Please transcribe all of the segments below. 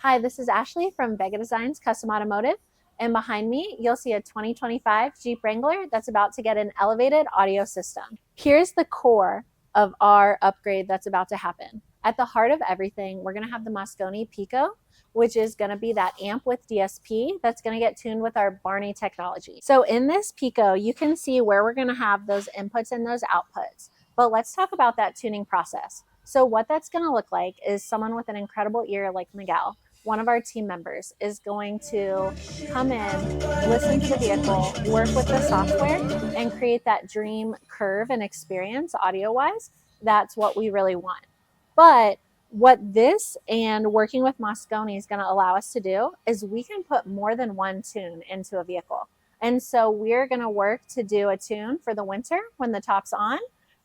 Hi, this is Ashley from Vega Designs Custom Automotive, and behind me you'll see a 2025 Jeep Wrangler that's about to get an elevated audio system. Here's the core of our upgrade that's about to happen. At the heart of everything, we're going to have the Mosconi Pico, which is going to be that amp with DSP that's going to get tuned with our Barney technology. So in this Pico, you can see where we're going to have those inputs and those outputs. But let's talk about that tuning process. So what that's going to look like is someone with an incredible ear like Miguel, one of our team members, is going to come in, listen to the vehicle, work with the software, and create that dream curve and experience audio wise. That's what we really want. But what this and working with Mosconi is going to allow us to do is we can put more than one tune into a vehicle. And so we're going to work to do a tune for the winter when the top's on,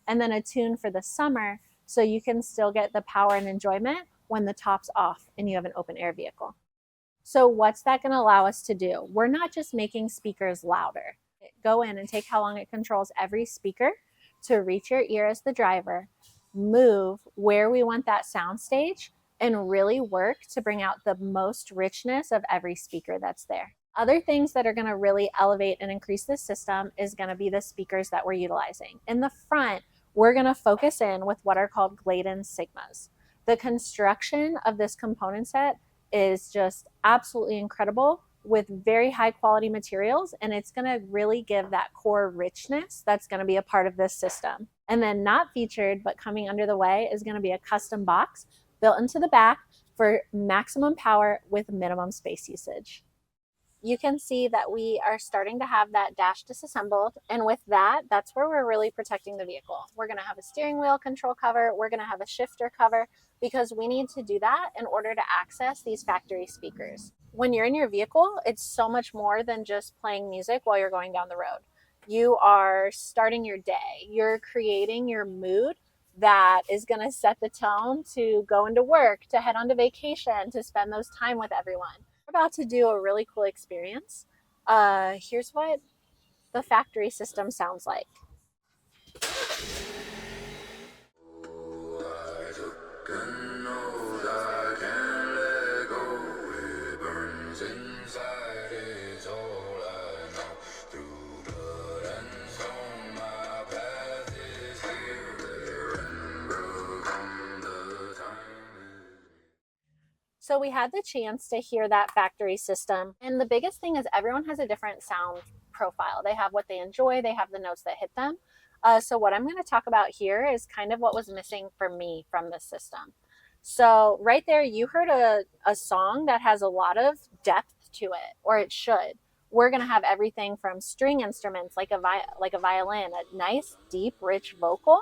and then a tune for the summer so you can still get the power and enjoyment when the top's off and you have an open air vehicle. So what's that going to allow us to do? We're not just making speakers louder. Go in and take how long it controls every speaker to reach your ear as the driver, move where we want that sound stage, and really work to bring out the most richness of every speaker that's there. Other things that are going to really elevate and increase this system is going to be the speakers that we're utilizing. In the front, we're going to focus in with what are called Gladen Sigmas. The construction of this component set is just absolutely incredible with very high quality materials, and it's going to really give that core richness that's going to be a part of this system. And then not featured but coming under the way is going to be a custom box built into the back for maximum power with minimum space usage. You can see that we are starting to have that dash disassembled, and with that, that's where we're really protecting the vehicle. We're going to have a steering wheel control cover, we're going to have a shifter cover, because we need to do that in order to access these factory speakers. When you're in your vehicle, it's so much more than just playing music while you're going down the road. You are starting your day, you're creating your mood that is going to set the tone to go into work, to head on to vacation, to spend those time with everyone. We're about to do a really cool experience. Here's what the factory system sounds like. So we had the chance to hear that factory system. And the biggest thing is everyone has a different sound profile. They have what they enjoy, they have the notes that hit them. So what I'm going to talk about here is kind of what was missing for me from this system. So right there, you heard a song that has a lot of depth to it, or it should. We're going to have everything from string instruments like a violin, a nice, deep, rich vocal,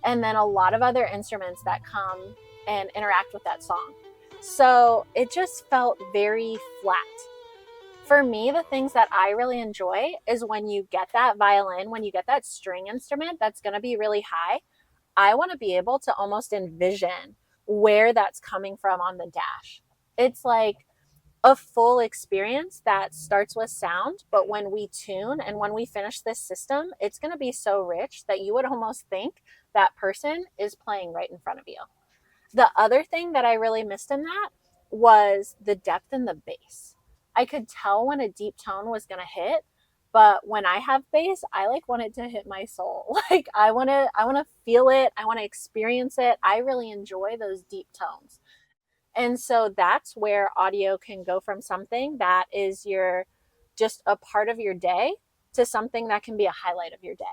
and then a lot of other instruments that come and interact with that song. So it just felt very flat. For me, the things that I really enjoy is when you get that violin, when you get that string instrument that's going to be really high, I want to be able to almost envision where that's coming from on the dash. It's like a full experience that starts with sound, but when we tune and when we finish this system, it's going to be so rich that you would almost think that person is playing right in front of you. The other thing that I really missed in that was the depth in the bass. I could tell when a deep tone was going to hit, but when I have bass, I want it to hit my soul. I want to feel it, I want to experience it. I really enjoy those deep tones. And so that's where audio can go from something that is just a part of your day to something that can be a highlight of your day.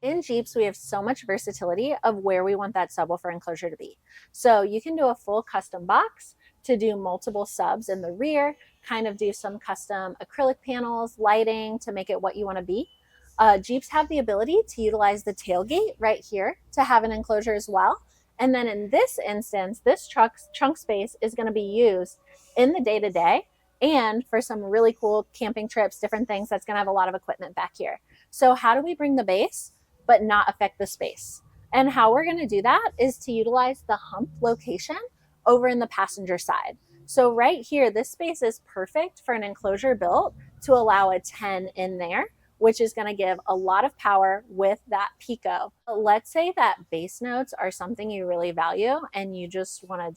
In Jeeps, we have so much versatility of where we want that subwoofer enclosure to be. So you can do a full custom box to do multiple subs in the rear, kind of do some custom acrylic panels, lighting to make it what you want to be. Jeeps have the ability to utilize the tailgate right here to have an enclosure as well. And then in this instance, this trunk space is going to be used in the day-to-day and for some really cool camping trips, different things that's going to have a lot of equipment back here. So how do we bring the bass but not affect the space? And how we're going to do that is to utilize the hump location over in the passenger side. So right here, this space is perfect for an enclosure built to allow a 10 in there, which is going to give a lot of power with that Pico. Let's say that bass notes are something you really value and you just want to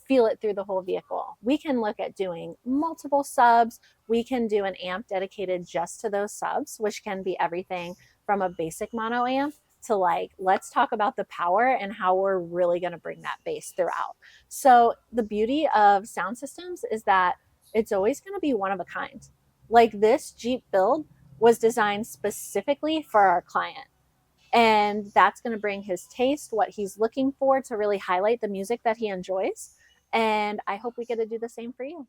feel it through the whole vehicle. We can look at doing multiple subs. We can do an amp dedicated just to those subs, which can be everything from a basic mono amp to like, let's talk about the power and how we're really going to bring that bass throughout. So the beauty of sound systems is that it's always going to be one of a kind. Like this Jeep build was designed specifically for our client. And that's going to bring his taste, what he's looking for to really highlight the music that he enjoys. And I hope we get to do the same for you.